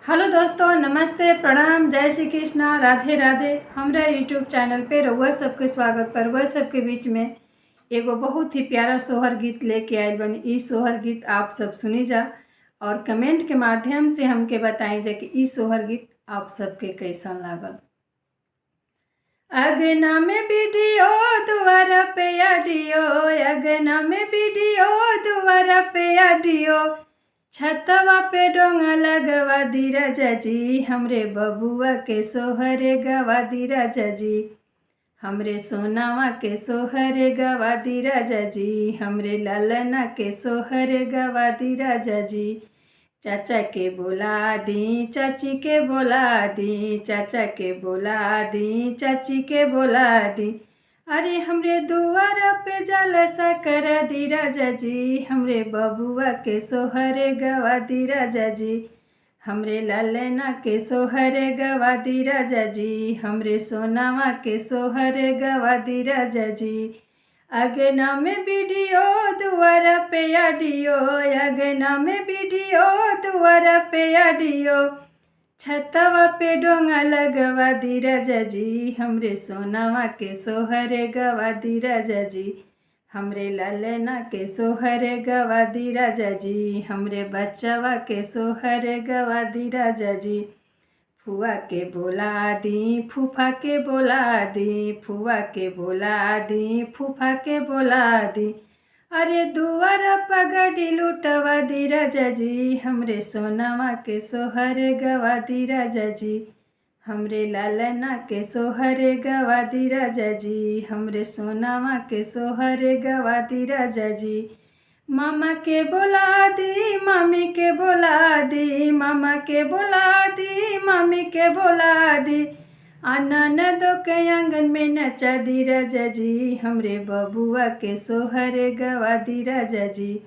Hello दोस्तों, नमस्ते, प्रणाम, जय श्री कृष्णा, राधे राधे। हमरा यूट्यूब चैनल पे रउआ सबके स्वागत पर रउआ सबके बीच में एगो बहुत ही प्यारा सोहर गीत लेके आयल बनी। ई सोहर गीत आप सब सुनी जा और कमेंट के माध्यम से हमके बताई जा कि ई सोहर गीत आप सबके कैसन लागल। अगना में वीडियो दुआरा पे ऑडियो, अगना में वीडियो दुआरा पे ऑडियो, छतवा पे डोंगा लगवा दी राजा जी, हमरे बबुआ के सोहरे गवा दी राजा जी, हमरे सोनावा के सोहरे गवा दी राजा जी, हमरे ललना के सोहरे गवा दी राजा जी। चाचा के बोला दी, चाची के बोला दी, चाचा के बोला दी, चाची के बोला दी, अरे हमरे दुआरा पे जलसा करा दी राजा जी, हमरे बबुआ के सोहरे गवा दी राजा जी, हमरे ललना के सोहरे गवा दी राजा जी, हमरे सोनावा के सोहरे गवा दी राजा जी। अगना में वीडियो दुआरा पे ऑडियो, अगना में वीडियो दुआरा पे ऑडियो, छतवा पे डोंगा लगवा दी राजा जी, हमरे सोनावा के सोहरे गवा दी राजा जी, हमरे ललना के सोहरे गवा दी राजा जी, हमरे बच्चवा के सोहरे गवा दी राजा जी। फुआ के बोला दी, फूफा के बोला दी, फुआ के बोला दी, फूफा के बोला दी, अरे दुआरा पगड़ी लुटवा दी राजा जी, हमरे सोनावा के सोहरे गवा दी राजा जी, हमरे ललना के सोहरे गवा दी राजा जी, हमरे सोनावा के सोहरे गवा दी राजा जी। मामा के बोला दी, मामी के बोला दी, मामा के बोला दी, मामी के बोला दी, ननदों के आंगन में नचा दी राजा जी, हमरे बबुआ के सोहरे गवा दी राजा जी,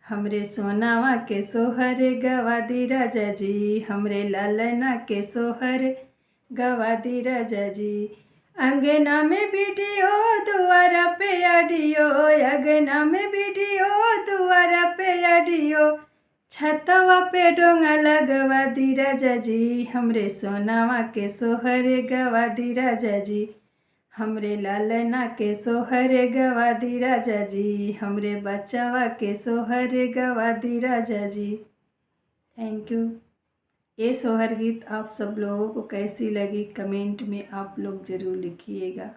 हमरे सोनावा के सोहरे गवा दी राजा जी, हमरे ललना के सोहरे गवा दी राजा जी। अंगना में वीडियो दुआरा पे ऑडियो, अगना में वीडियो दुआरा पे ऑडियो, छतवा पे डोंगा लगवा दी राजा जी, हमरे सोनावा के सोहरे गवा दी राजा जी, हमरे ललना के सोहरे गवा दी राजा जी, हमरे बच्चवा के सोहरे गवा दी राजा जी। Thank you. ये सोहर गीत आप सब लोगों को कैसी लगी कमेंट में आप लोग ज़रूर लिखिएगा।